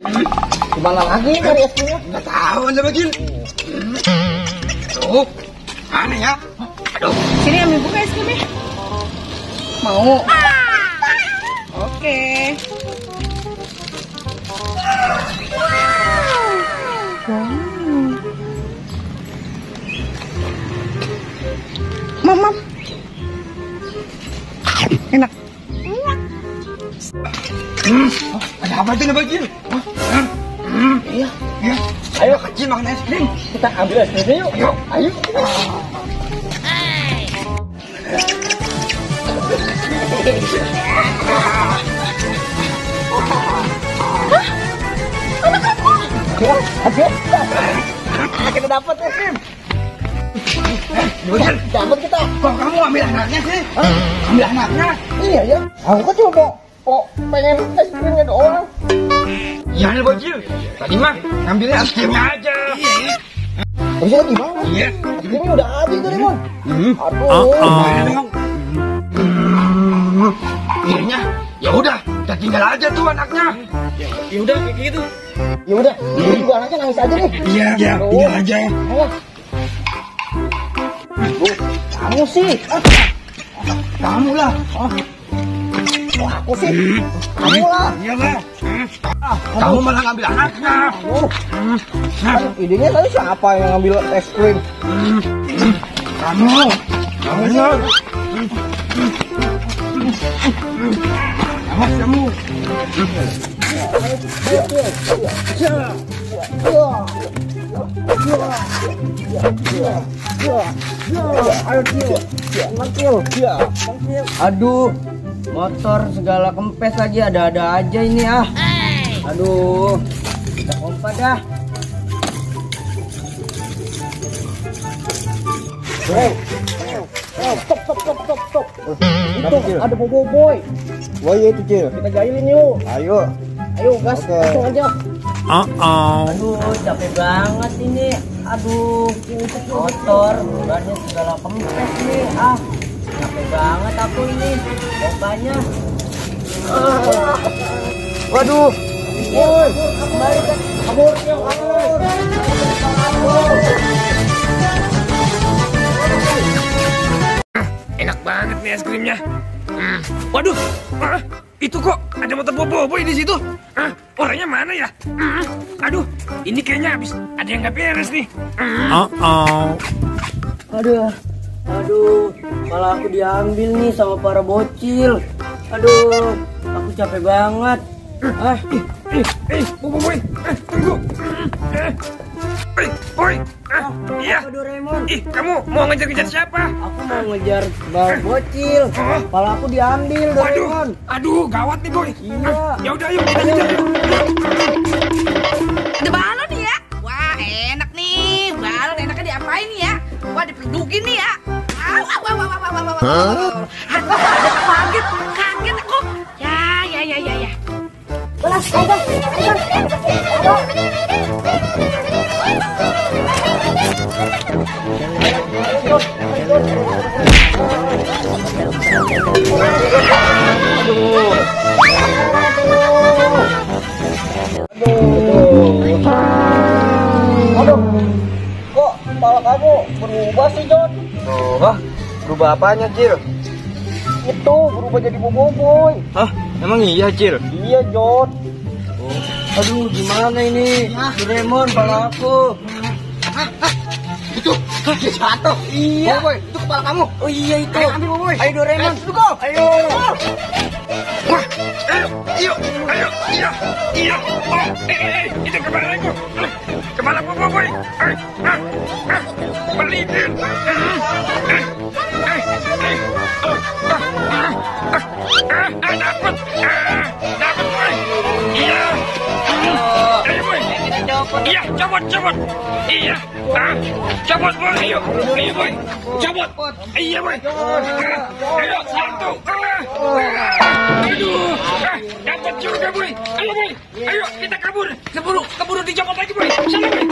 Gimana lagi dari es krimnya? Nggak tahu Anda Bagil. Tuh, mana ya? Aduh. Sini ambil buka es krimnya. Mau? Oke. Mam. Enak. Ada apa itu Anda Bagil? Iya. Ya. Ayo kecil makan es krim. Kita ambil es krimnya yuk. Ayo. Kita dapat es krim. Bagil, Dapat kita. kok kamu ambil anaknya sih? Ambil anaknya? Iya ya. Aku kan cuma mau pengen es krimnya doang. Iya Anda Bagil. Tadi mah ngambilnya es krimnya aja. Terus gimana? Iya. Es krimnya udah habis tuh Rimon. Aduh. Gimana dong? Akhirnya, ya udah, kita tinggal aja tuh anaknya. Ya udah kayak gitu. Ya udah, dia juga anaknya nangis aja nih. Iya, tinggal aja. Ayo. Kamu sih. Kamu lah. Aku sih. Kamu lah. Iya lah. Kamu malah ngambil anaknya. Idenya tadi siapa yang ngambil es krim? Kamu. Benar. Awas kamu. Aduh, motor segala kempes lagi, ada-ada aja ini ah. Aduh, kita pompa dah. Stop. Itu ada boboiboy. Wah iya itu Cil. Kita jailin yuk. Ayo. Ayo gas, Oke. langsung aja. Aduh, capek banget ini. Aduh, motor, bannya segala kempes nih. Ah, capek banget aku ini. Pompanya. Waduh. Woi, kembali kan. Kabur. Enak banget nih es krimnya. Waduh, itu kok ada motor boboiboy di situ. Orangnya mana ya? Aduh, ini kayaknya habis ada yang nggak beres nih. Aduh, malah aku diambil nih sama para bocil. Aduh, aku capek banget. Boboiboy, tunggu. Boy, iya. Apa Doraemon? Kamu mau ngejar-ngejar siapa? Aku mau ngejar para bocil. Malah aku diambil Doraemon. Aduh, gawat nih boy. Iya. Ya udah, yuk kita ngejar yuk. Ada balon nih ya. Wah, enak nih. Balon enaknya diapain nih ya? Wah, dipedukin nih ya. Kaget aku. Ya. Belas, ayo. Aduh, kok kepala kamu berubah sih, Jon? Wah, berubah apanya Cil? Itu berubah jadi boboiboy. Hah? Emang iya Cil? Iya, Jon. Aduh, gimana ini? Doraemon, kepala aku. Itu, dia jatuh. Iya. Boy, itu kepala kamu. Oh iya itu. Ayo ambil boy. Ayo Doraemon. Ayo. Wah, ayo, iya. Itu kepala aku. Kepala boy. Pelidin. Dapat boy. Iya. Ayo boy. Iya, copot. Iya. Copot boy. Ayo boy. Copot. Iya boy. Ayo satu. Aduh. Dapat juga boy. Ayo boy. Ayo kita kabur. Keburu dicopot lagi boy. Sana boy.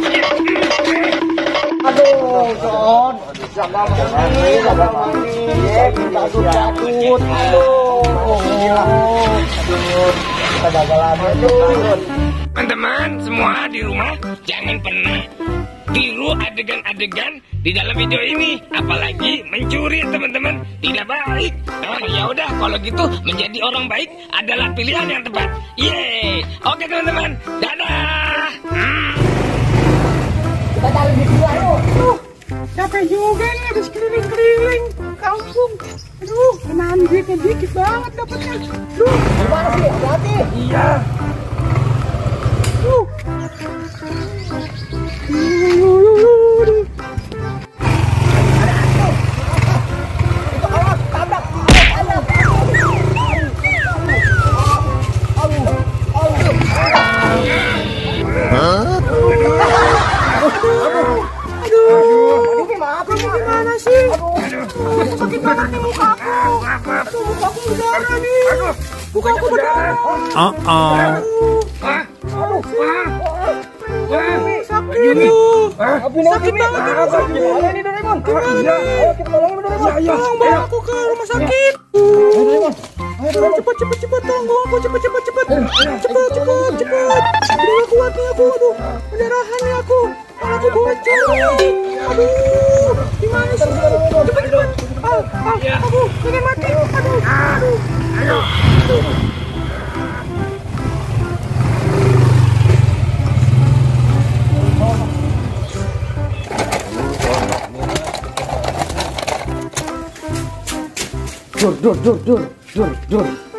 Aduh, Jon. Jaga mandi. Takut. Aduh. Kita gagal lagi, Jon. Teman-teman. teman-teman semua di rumah jangan pernah tiru adegan-adegan di dalam video ini, apalagi mencuri teman-teman, tidak baik. Oh ya udah, kalau gitu menjadi orang baik adalah pilihan yang tepat. Yeay, oke teman-teman, dadah. Kita cari di luar yuk. Capek juga nih habis keliling-keliling kampung. Aduh, kenaan duitnya dikit banget dapatnya. Duh, Gimana sih? Hati-hati. Iya. duh. Gimana sih? Aduh, sakit banget nih muka aku. Aduh, muka aku berdarah nih. Muka aku berdarah. Sakit tuh. Sakit banget nih. Gimana nih Doraemon? Gimana? Ayo kita tolongin Doraemon. Tolong bawa aku ke rumah sakit. Cepet, tolong bawa aku cepet. Cepet. Aduh, gak kuat nih aku, aduh. Pendarahan nih aku. Kepala aku bocor nih. Aduh, gimana sih? Cepet. Aduh, pengen mati. Aduh.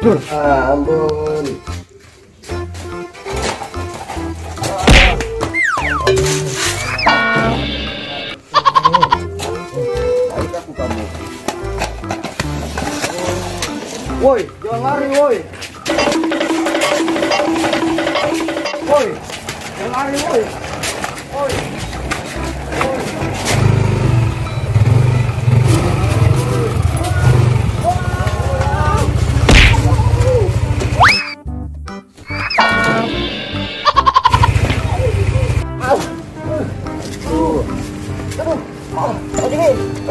Dur. Ampun. Woi, jangan lari, woi. Jangan lari, woi.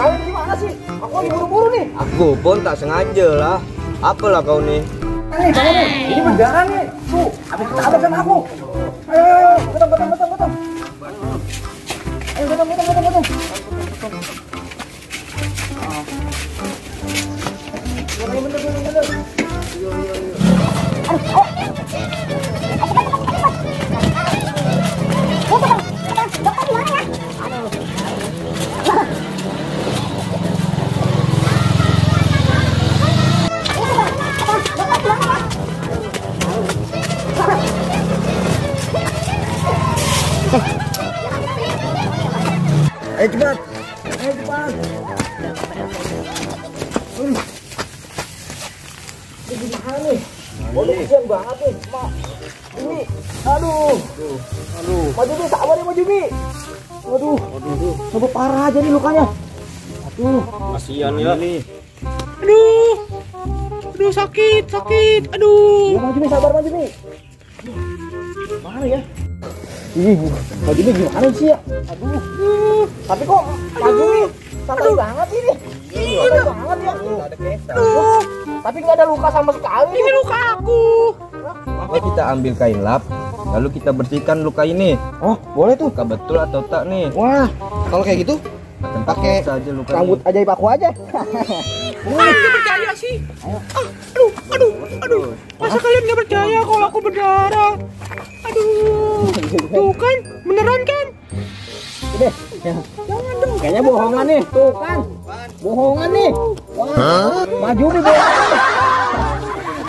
Kalian gimana sih? Aku lagi buru-buru nih. Aku pun tak sengaja lah. Apalah kau nih? Nih, bangun nih. Ini berdarah nih. Tuh, habis ketabrak sama aku. Ayo, betul. Ayo, betul. Bener. Ayo cepat. Ini gimana nih? Waduh, kesian banget nih. Ini, aduh. Maju Mi, sabar ya Maju Mi. Waduh. Sampai parah aja nih lukanya. Aduh. Kasihan ya. Aduh, sakit. Aduh. Ya Maju Mi, sabar Maju Mi. Mana ya? Ih, Maju Mi gimana sih ya? Aduh. Tapi kok Maju Mi santai banget ini. Santai banget ya. Aduh, Tapi nggak ada luka sama sekali. ini luka aku. Mari kita ambil kain lap, lalu kita bersihkan luka ini. Oh, boleh tuh. Luka betul atau tak nih? Wah, kalau kayak gitu Akan pakai saja luka rambut ajaib aku aja. Nggak percaya sih. Aduh. Masa kalian nggak percaya kalau aku berdarah? Aduh. Tuh kan, beneran kan? Udah. Jangan dong. Kayaknya bohongan nih. Tuh kan. Bohongan nih. Wah, Maju Mi bohongan.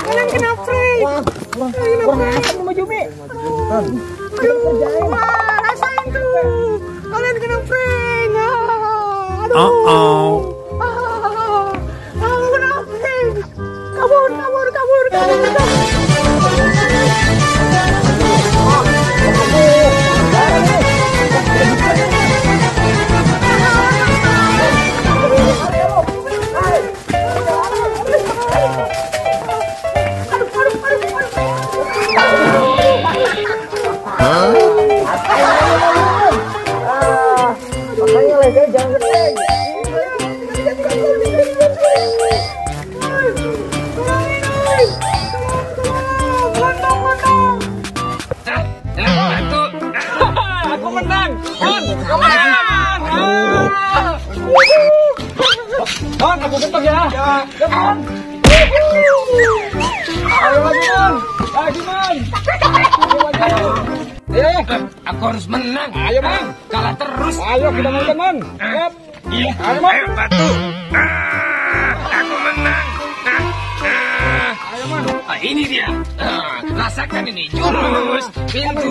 Kalian kena freak. Wah, kurang asam nih Maju Mi. Aduh, wah, rasain tuh. Kalian kena prank. Aduh. Aku kena prank. Kabur. Makanya legal jangan ngetek. Mon, aku bentar ya. Ya, Mon. Ayo lagi, Mon. Lagi, Mon. Ayo. Aku harus menang. Ayo, Mon. Kalah terus. Ayo kita main, Mon. Yap. Iya, Ayo, Mon. ayo batu. Aku menang. Ayo, Mon. Ini dia. Rasakan ini jurus pintu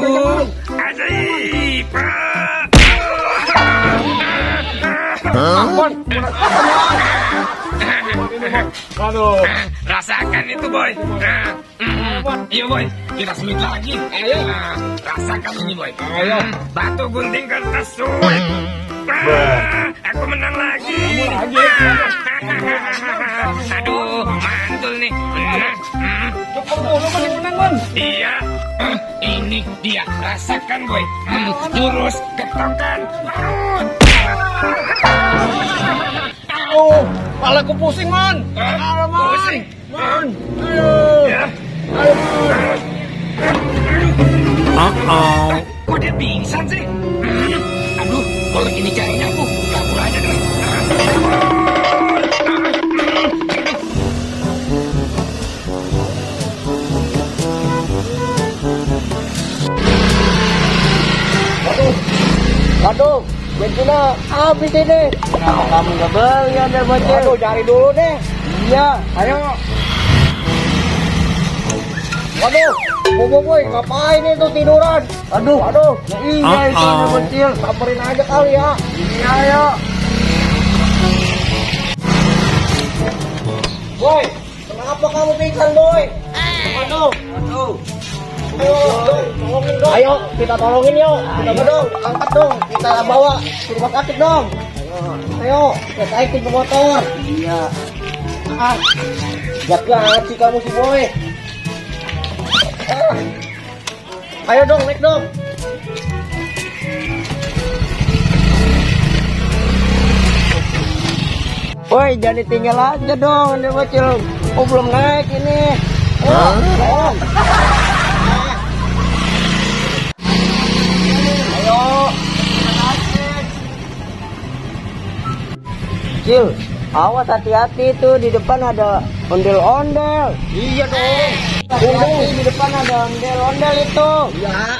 ajaib. Mon. Aduh. Rasakan itu, boy. Iya, boy. Kita semit lagi. Ayo. Rasakan ini, boy. Ayo. Batu gunting kertas sulit. Aku menang lagi. Aduh, mantul nih. Cukup dulu kan yang menang, Mon. Iya. Ini dia. Rasakan, boy. Jurus ketokan parut. Oh, kepalaku pusing, Mon. Ayo, Mon. Pusing. Mon. Ayo. Ya. Ayo, Mon. Kok dia pingsan sih? Aduh, kalau ini caranya aku kabur aja deh. Aduh, bensinnya habis ini. Kenapa kamu nggak beli Ondel Bocil? Aduh, cari dulu deh. Iya. Ayo. Waduh, boy, ngapain itu tiduran? Aduh. Iya itu Ondel Bocil. Samperin aja kali ya. Iya, ayo. Boy, kenapa kamu pingsan, Boy? Aduh. Ayo, tolongin dong. Ayo, kita tolongin yuk. Kita dong, angkat dong. Kita bawa ke rumah sakit dong. Ayo, kita naikin ke motor. Iya. Jaga sih kamu si Boy. Ayo dong, naik dong. Woi, jadi tinggal aja dong Ondel Bocil. Oh, belum naik ini. Ayo. Cil, awas hati-hati tuh, di depan ada ondel-ondel. Iya dong. Hati-hati, di depan ada ondel-ondel itu. Iya.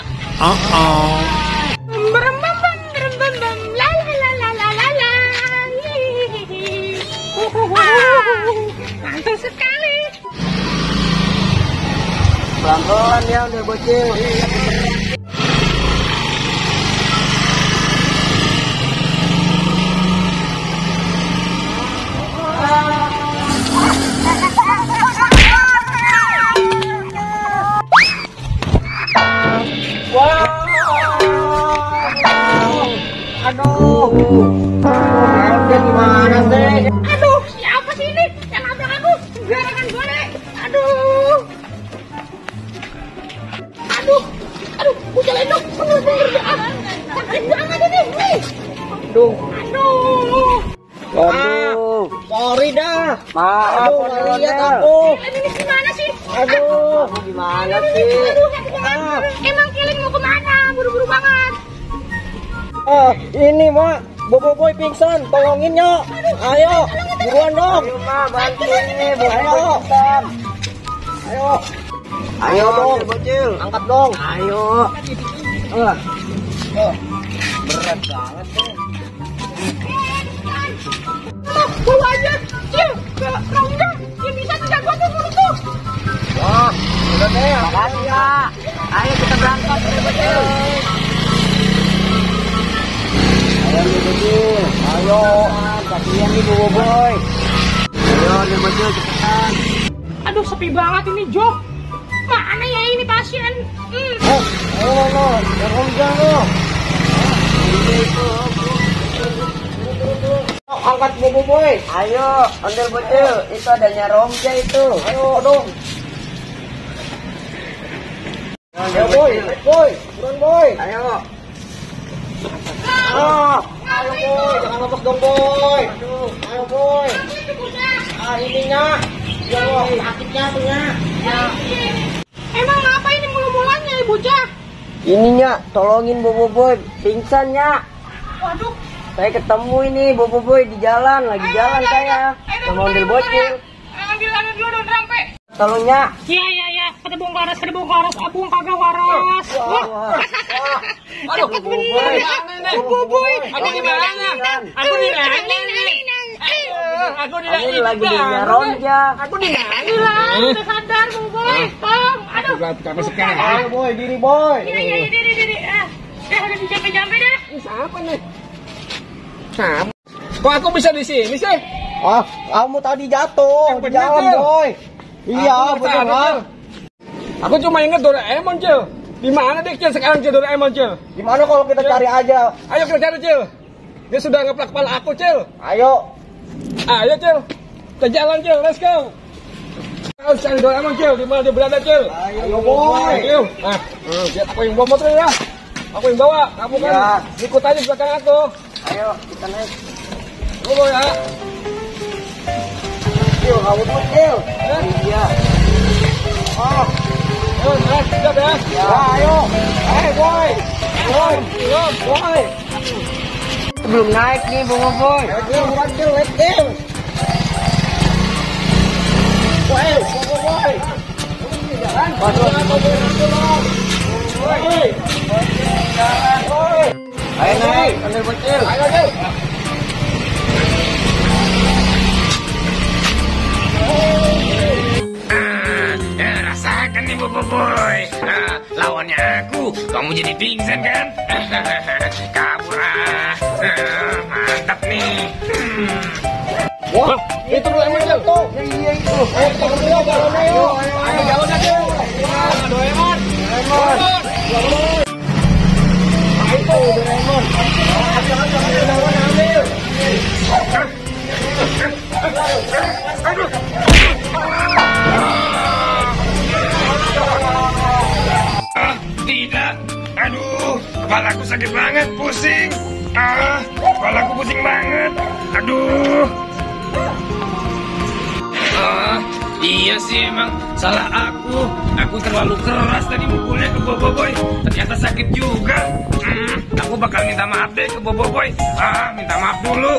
Mantul sekali. Pelan-pelan ya Ondel Bocil. Aduh. Gimana sih? Aduh, siapa sih ini yang nabrak aku? Gerakan boleh. Aduh, jalan dong. Bener-bener. Sakit banget ini. Aduh. Aduh. Sorry dah. Maaf Aduh, ondel-ondel. lihat aku. Ini gimana sih? Aduh. Gimana sih? Aduh, sakit banget. Emang Kelin mau kemana? Buru-buru banget. Ini Mak, Boy pingsan, tolongin yuk. Ayo, buruan dong. Ayo, Ma, bantu ini, Ayo. pingsan. Ayo. Ayo dong. Ondel Bocil. Angkat dong. Ayo. Berat banget tuh. Bawa aja. Cil, kalau enggak, dia bisa tidak gua tuh tuh. Wah, udah deh. Makasih ya. Ayo kita berangkat Ondel Bocil. Ayo Ondel Bocil. Ayo. Kasihan nih Boy. Ayo Ondel Bocil cepetan. Aduh, sepi banget ini, Jo. Mana ya ini pasien? Ayo, yang enggak lo. Angkat Boy. Ayo Ondel Bocil, itu adanya Romja itu. Ayo dong. Ondel Ayo Boy, Bocil. buruan Boy. Ayo. Ayo Boy, jangan lepas dong Boy. Ayo Boy. Ininya. Ya lo, sakitnya tuhnya. Emang apa ini mulu-mulanya, Ibu Jah? Ininya, tolongin Boboiboy, pingsan Nyak. Waduh. Saya ketemu ini Boboiboy di jalan, lagi jalan saya. Sama mobil bocil. Ambil dulu dong sampai. Tolong Nyak. Iya. Kada bongkaras, abung kagak waras. Aduh, Boboiboy. Aku di mana? Aku di mana? Aku di Ini lagi di Ronja. Aku di mana? Udah sadar Boboiboy. Tolong. Aduh. Kamu sekarang. Boy, diri boy. Iya, diri. Udah dijampe dah. Siapa nih? Siapa? Kok aku bisa di sini sih? Ah, kamu tadi jatuh Yang di bener, jalan, Cil. boy. Iya, Aku nggak sadar, beneran. Cil. Aku cuma ingat Doraemon, Cil. Di mana deh, Cil, sekarang, Cil, Doraemon, Cil? Gimana kalau kita cari aja? Ayo kita cari, Cil. Dia sudah ngeplak kepala aku, Cil. Ayo. Ayo, Cil. Kita jalan, Cil. Let's go. Harus cari Doraemon, Cil. Di mana dia berada, Cil? Ayo, boy. Ayo. Nah, biar aku yang bawa motor ya. Aku yang bawa. Kamu kan Iya. ikut aja di belakang aku. Ayo, kita naik. Tunggu ya. Cil, kamu tuh, Cil. Eh, Iya. Oh, Ayo, nah, siap ya. ya, ayo. Boy. Boy. Boy. Belum naik nih Boboiboy. Cil, bukan Cil, let's Cil. Boy, boy. Ayo naik, ambil bocil. Rasakan nih Boboiboy. Lawannya aku, kamu jadi pingsan kan? Kabur ah. Mantap nih. Wah, itu Doraemon tuh. Iya itu. Ayo kita berdua jalan ayo. Ayo jalan aja. Doraemon. Itu Doraemon. Doraemon ambil. Tidak. Aduh, kepalaku sakit banget, pusing. Kepalaku pusing banget. Aduh. Iya sih emang salah aku. Aku terlalu keras tadi mukulnya ke Boboiboy. Ternyata sakit juga. Aku bakal minta maaf deh ke Boboiboy. Minta maaf dulu.